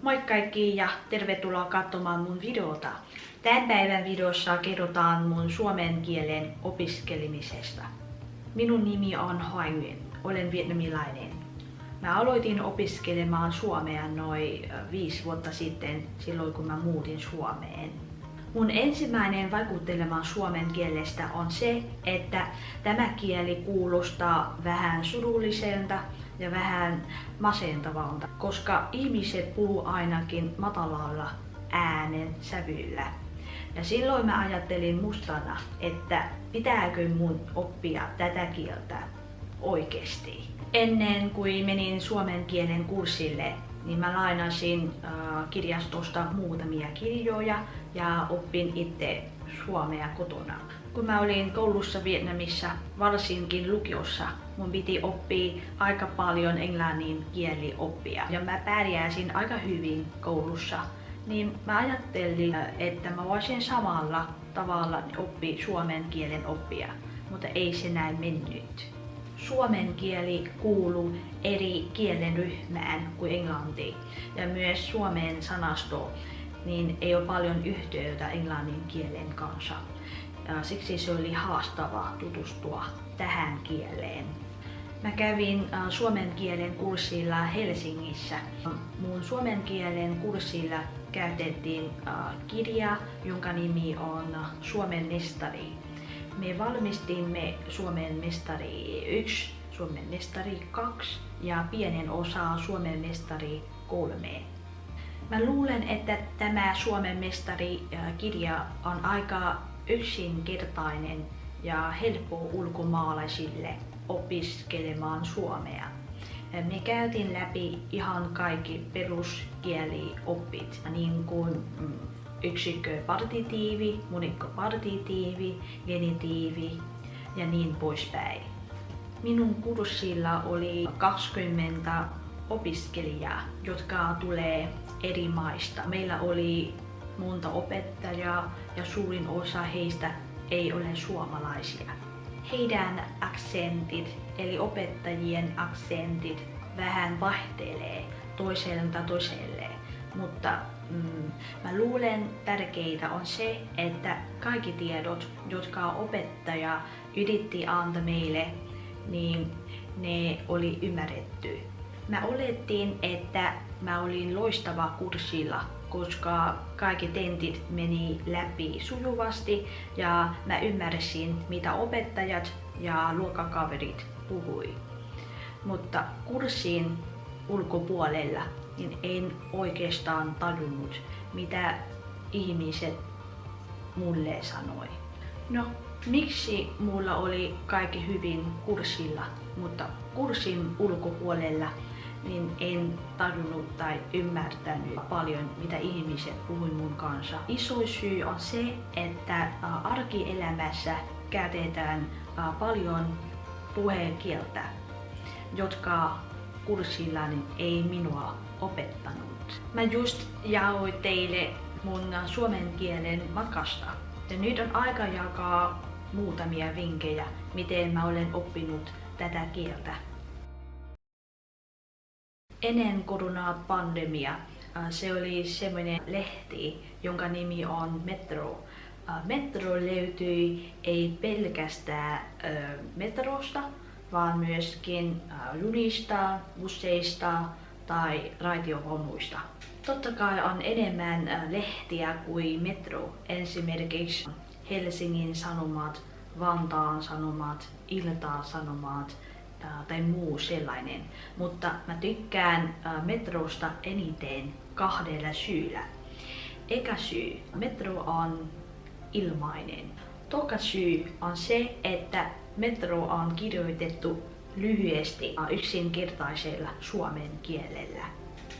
Moi kaikki ja tervetuloa katsomaan mun videota. Tämän päivän videossa kerrotaan mun suomen kielen opiskelemisesta. Minun nimi on Hoa Nguyen, olen vietnamilainen. Mä aloitin opiskelemaan suomea noin 5 vuotta sitten, silloin kun mä muutin Suomeen. Mun ensimmäinen vaikutelma suomen kielestä on se, että tämä kieli kuulostaa vähän surulliselta ja vähän masentavalta, koska ihmiset puhuu ainakin matalalla äänen sävyllä. Ja silloin mä ajattelin mustana, että pitääkö mun oppia tätä kieltä oikeesti. Ennen kuin menin suomen kielen kurssille, niin mä lainasin kirjastosta muutamia kirjoja ja oppin itse suomea kotona. Kun mä olin koulussa Vietnamissa, varsinkin lukiossa, mun piti oppia aika paljon englannin kielioppia. Ja mä pärjäsin aika hyvin koulussa, niin mä ajattelin, että mä voisin samalla tavalla oppia suomen kielen oppia, mutta ei se näin mennyt. Suomen kieli kuuluu eri kielenryhmään kuin englanti ja myös suomen sanasto niin ei ole paljon yhteyttä englannin kielen kanssa. Siksi se oli haastava tutustua tähän kieleen. Mä kävin suomen kielen kurssilla Helsingissä. Mun suomen kielen kurssilla käytettiin kirja, jonka nimi on Suomen mestari. Me valmistimme Suomen mestari 1, Suomen mestari 2 ja pienen osa Suomen mestari 3. Mä luulen, että tämä Suomen mestari-kirja on aika yksinkertainen ja helppo ulkomaalaisille opiskelemaan suomea. Me käytiin läpi ihan kaikki peruskielioppit, niin kuin yksikköpartitiivi, monikkopartitiivi, genitiivi ja niin poispäin. Minun kurssilla oli 20 opiskelijaa, jotka tulee eri maista. Meillä oli monta opettajaa ja suurin osa heistä ei ole suomalaisia. Heidän aksentit eli opettajien aksentit vähän vaihtelee toiselta toiselle, mutta mä luulen tärkeintä on se, että kaikki tiedot, jotka opettaja yritti antaa meille, niin ne oli ymmärretty. Mä olettiin, että mä olin loistava kurssilla, koska kaikki tentit meni läpi sujuvasti ja mä ymmärsin, mitä opettajat ja luokkakaverit puhui. Mutta kurssin ulkopuolella niin en oikeastaan tajunnut, mitä ihmiset mulle sanoi. No, miksi mulla oli kaikki hyvin kurssilla, mutta kurssin ulkopuolella niin en tajunnut tai ymmärtänyt paljon, mitä ihmiset puhui mun kanssa. Iso syy on se, että arkielämässä käytetään paljon puhekieltä, jotka kurssilla niin ei minua opettanut. Mä just jaoin teille mun suomen kielen matkasta. Ja nyt on aika jakaa muutamia vinkkejä, miten mä olen oppinut tätä kieltä. Ennen koronapandemia se oli semmoinen lehti, jonka nimi on Metro. Metro löytyi ei pelkästään metrosta, vaan myöskin junista, busseista tai raitiovaunuista. Totta kai on enemmän lehtiä kuin Metro, esimerkiksi Helsingin Sanomat, Vantaan Sanomat, Ilta-Sanomat tai muu sellainen. Mutta mä tykkään Metrosta eniten 2 syyllä. Eka syy, Metro on ilmainen. Toka syy on se, että Metro on kirjoitettu lyhyesti yksinkertaisella suomen kielellä.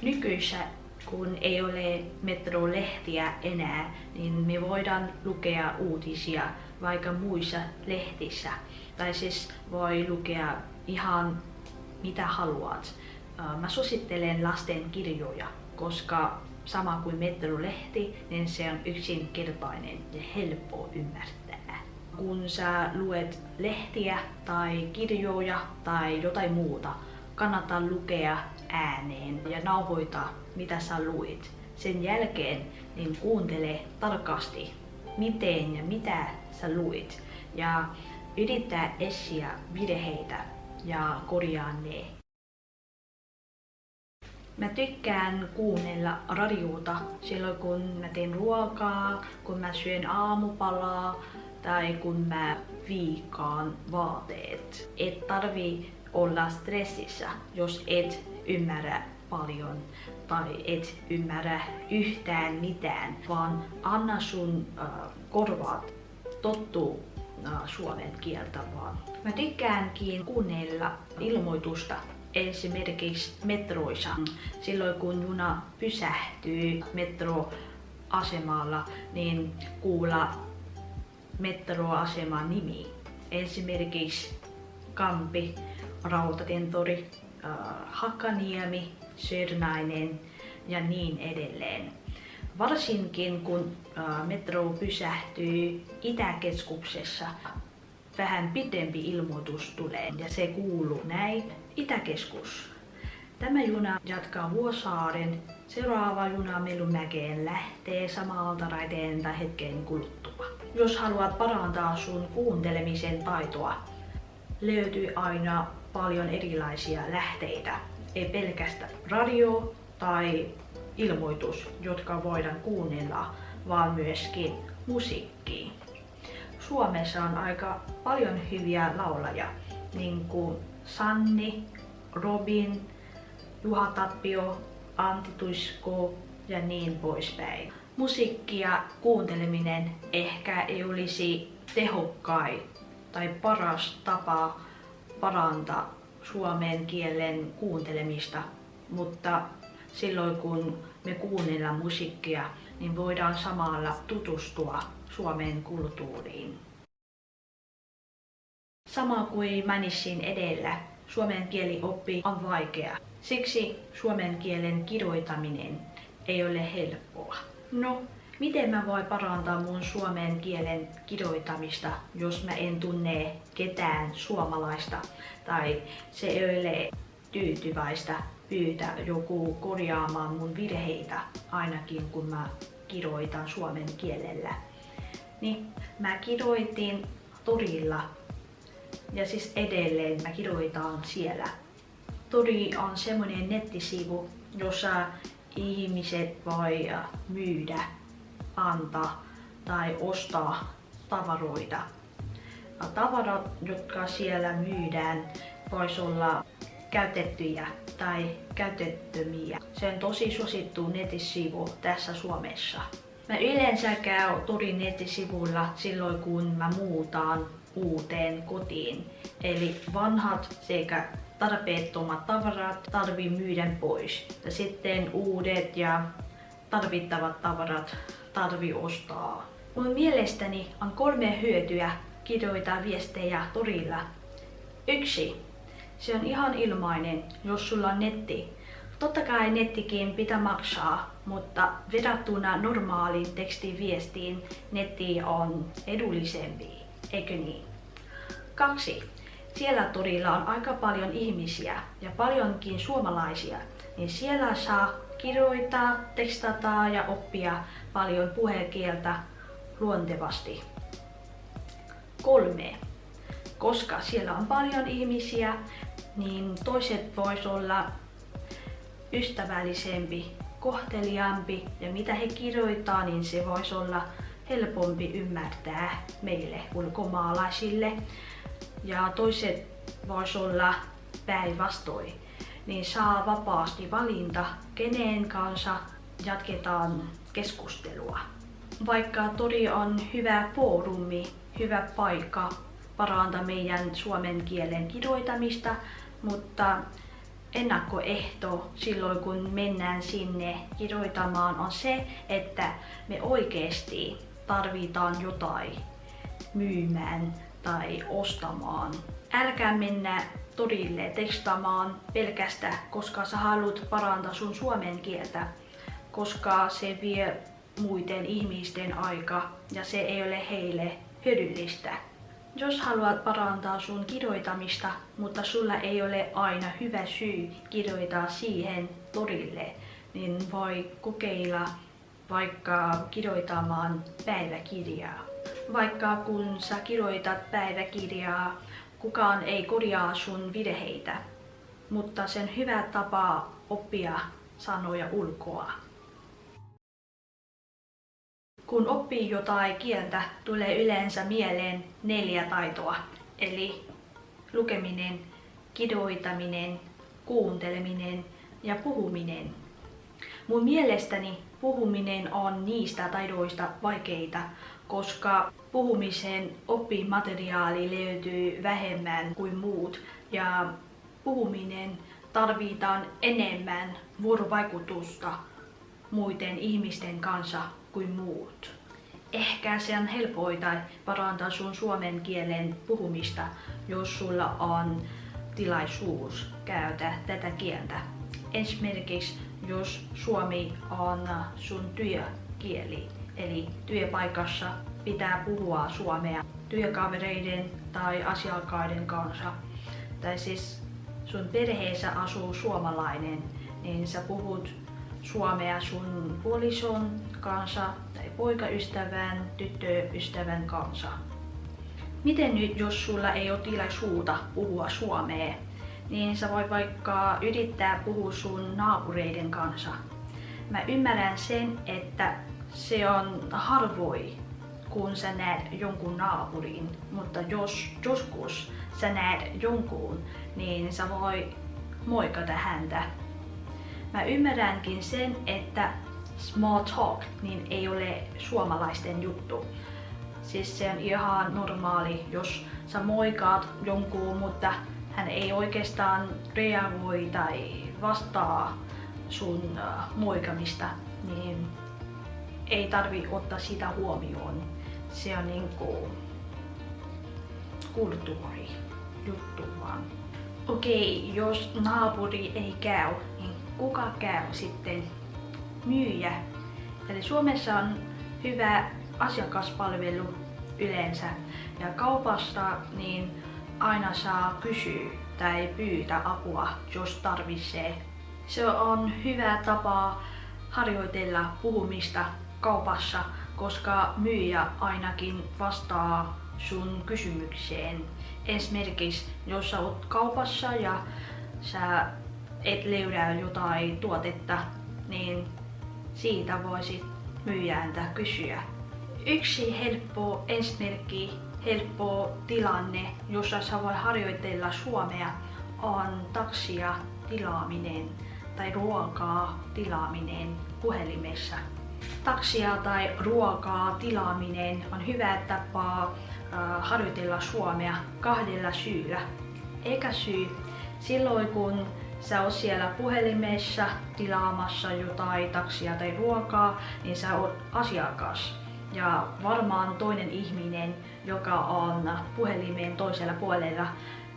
Nykyisessä kun ei ole Metro-lehtiä enää, niin me voidaan lukea uutisia vaikka muissa lehtissä. Tai siis voi lukea ihan mitä haluat. Mä suosittelen lasten kirjoja, koska sama kuin Metro-lehti, niin se on yksinkertainen ja helppo ymmärtää. Kun sä luet lehtiä tai kirjoja tai jotain muuta, kannattaa lukea ääneen ja nauhoita mitä sä luit. Sen jälkeen niin kuuntele tarkasti miten ja mitä sä luit ja yrittää etsiä virheitä ja korjaa ne. Mä tykkään kuunnella radiota silloin kun mä teen ruokaa, kun mä syön aamupalaa tai kun mä viikkaan vaatteet. Et tarvi olla stressissä, jos et ymmärrä paljon tai et ymmärrä yhtään mitään, vaan anna sun korvat tottuu suomen kieltä vaan. Mä tykkäänkin kuunnella ilmoitusta esimerkiksi metroissa. Silloin kun juna pysähtyy metroasemalla, niin kuulla metroaseman nimi. Esimerkiksi Kampi, Rautatientori, Hakaniemi, Sörnäinen ja niin edelleen. Varsinkin kun metro pysähtyy Itäkeskuksessa, vähän pidempi ilmoitus tulee ja se kuuluu näin. Itäkeskus. Tämä juna jatkaa Vuosaaren. Seuraava juna Mellunmäkeen lähtee samalta raiteelta hetken kuluttua. Jos haluat parantaa sun kuuntelemisen taitoa, löytyy aina paljon erilaisia lähteitä. Ei pelkästään radio tai ilmoitus, jotka voidaan kuunnella, vaan myöskin musiikki. Suomessa on aika paljon hyviä laulajia, niin kuin Sanni, Robin, Juha Tapio, Antti Tuisko ja niin poispäin. Musiikkia kuunteleminen ehkä ei olisi tehokkain tai paras tapa parantaa suomen kielen kuuntelemista, mutta silloin kun me kuunnellaan musiikkia, niin voidaan samalla tutustua suomen kulttuuriin. Sama kuin mainitsin edellä, suomen kielioppi on vaikea. Siksi suomen kielen kirjoittaminen ei ole helppoa. No, miten mä voin parantaa mun suomen kielen kirjoittamista, jos mä en tunne ketään suomalaista tai se ei ole tyytyväistä pyytää joku korjaamaan mun virheitä ainakin kun mä kirjoitan suomen kielellä. Niin mä kirjoitin torilla ja siis edelleen mä kirjoitan siellä. Tori on semmoinen nettisivu, jossa ihmiset voi myydä, antaa tai ostaa tavaroita. Tavarat, jotka siellä myydään, vois olla käytettyjä tai käytettömiä. Se on tosi suosittu nettisivu tässä Suomessa. Mä yleensä käyn Torin nettisivulla silloin kun mä muutan uuteen kotiin. Eli vanhat sekä tarpeettomat tavarat tarvii myydä pois. Ja sitten uudet ja tarvittavat tavarat tarvii ostaa. Mun mielestäni on 3 hyötyä kirjoittaa viestejä torilla. 1. Se on ihan ilmainen, jos sulla on netti. Totta kai nettikin pitää maksaa, mutta verrattuna normaaliin tekstiviestiin netti on edullisempi, eikö niin? 2. Siellä torilla on aika paljon ihmisiä ja paljonkin suomalaisia, niin siellä saa kirjoittaa, tekstata ja oppia paljon puhekieltä luontevasti. 3. Koska siellä on paljon ihmisiä, niin toiset vois olla ystävällisempi, kohteliaampi ja mitä he kirjoittaa, niin se voisi olla helpompi ymmärtää meille ulkomaalaisille. Ja toiset vois olla päinvastoin, niin saa vapaasti valinta, kenen kanssa jatketaan keskustelua. Vaikka tori on hyvä foorumi, hyvä paikka parantaa meidän suomen kielen kirjoittamista, mutta ennakkoehto silloin kun mennään sinne kirjoittamaan on se, että me oikeasti tarvitaan jotain myymään tai ostamaan. Älkää mennä torille tekstaamaan pelkästään, koska sä haluat parantaa sun suomen kieltä, koska se vie muiden ihmisten aika ja se ei ole heille hyödyllistä. Jos haluat parantaa sun kirjoitamista, mutta sulla ei ole aina hyvä syy kirjoittaa siihen torille, niin voi kokeilla vaikka kirjoittamaan päiväkirjaa. Vaikka kun sä kirjoitat päiväkirjaa, kukaan ei korjaa sun virheitä, mutta sen hyvä tapa oppia sanoja ulkoa. Kun oppii jotain kieltä, tulee yleensä mieleen 4 taitoa, eli lukeminen, kirjoittaminen, kuunteleminen ja puhuminen. Mun mielestäni puhuminen on niistä taidoista vaikeita, koska puhumisen oppimateriaali löytyy vähemmän kuin muut ja puhuminen tarvitaan enemmän vuorovaikutusta muiden ihmisten kanssa kuin muut. Ehkä se on helpointa parantaa sun suomen kielen puhumista, jos sulla on tilaisuus käydä tätä kieltä. Esimerkiksi jos suomi on sun työkieli, eli työpaikassa pitää puhua suomea työkavereiden tai asiakkaiden kanssa. Tai siis sun perheessä asuu suomalainen, niin sä puhut suomea sun puolison kanssa tai poikaystävän, tyttöystävän kanssa. Miten nyt, jos sulla ei ole tilaisuutta puhua suomea, niin sä voit vaikka yrittää puhua sun naapureiden kanssa. Mä ymmärrän sen, että se on harvoin, kun sä näet jonkun naapurin, mutta jos joskus sä näet jonkun, niin sä voi moikata häntä. Mä ymmärränkin sen, että small talk niin ei ole suomalaisten juttu. Siis se on ihan normaali, jos sä moikaat jonkun, mutta hän ei oikeastaan reagoi tai vastaa sun moikamista, niin ei tarvi ottaa sitä huomioon. Se on niinku kulttuuri juttu vaan. Okei, jos naapuri ei käy, niin kuka käy sitten? Myyjä. Eli Suomessa on hyvä asiakaspalvelu yleensä ja kaupasta niin aina saa kysyä tai pyytää apua, jos tarvitsee. Se on hyvä tapa harjoitella puhumista kaupassa, koska myyjä ainakin vastaa sun kysymykseen. Esimerkiksi jos sä oot kaupassa ja sä et löydä jotain tuotetta, niin siitä voisit myyjältä kysyä. Yksi helppo esimerkki, helppo tilanne, jossa sä voi harjoitella suomea, on taksia tilaaminen tai ruokaa tilaaminen puhelimessa. Taksia tai ruokaa tilaaminen on hyvä tapa harjoitella suomea 2 syyllä. Eka syy, silloin kun sä oot siellä puhelimessa tilaamassa jotain taksia tai ruokaa, niin sä oot asiakas. Ja varmaan toinen ihminen, joka on puhelimen toisella puolella,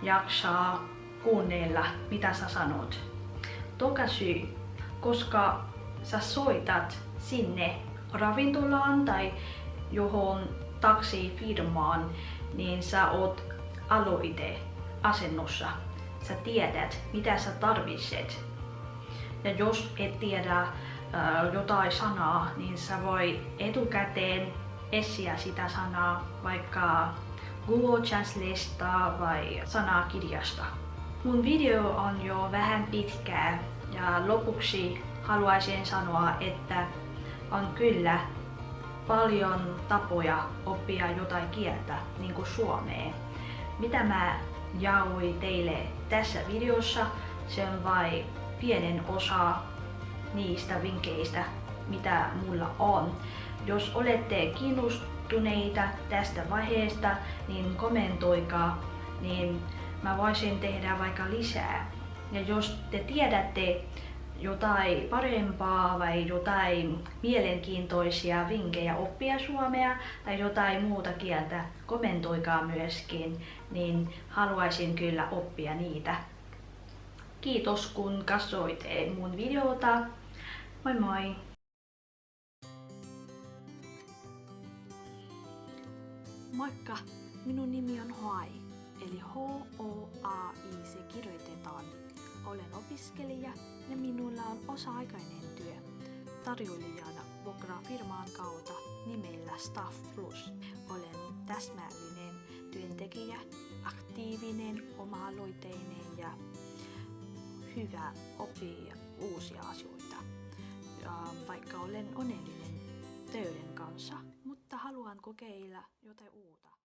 jaksaa kuunnella, mitä sä sanot. Toka syy, koska sä soitat sinne ravintolaan tai johon taksifirmaan, niin sä oot aloiteasennossa. Sä tiedät, mitä sä tarvitset. Ja jos et tiedä jotain sanaa, niin sä voi etukäteen etsiä sitä sanaa vaikka Google Translateista vai sanakirjasta. Mun video on jo vähän pitkää ja lopuksi haluaisin sanoa, että on kyllä paljon tapoja oppia jotain kieltä, niin kuin suomea. Mitä mä jaoin teille tässä videossa, se on vain pienen osa niistä vinkkeistä, mitä mulla on. Jos olette kiinnostuneita tästä vaiheesta, niin kommentoikaa, niin mä voisin tehdä vaikka lisää. Ja jos te tiedätte jotain parempaa vai jotain mielenkiintoisia vinkkejä oppia suomea tai jotain muuta kieltä, kommentoikaa myöskin, niin haluaisin kyllä oppia niitä. Kiitos kun katsoitte mun videota. Moi moi! Moikka! Minun nimi on Hoai, eli H-O-A-I se kirjoitetaan. Olen opiskelija ja minulla on osa-aikainen työ tarjoilijana vuokrafirmaan kautta nimellä Staff Plus. Olen täsmällinen työntekijä, aktiivinen, oma-aloiteinen ja hyvä oppia uusia asioita. Vaikka olen onnellinen töiden kanssa, mutta haluan kokeilla jotain uutta.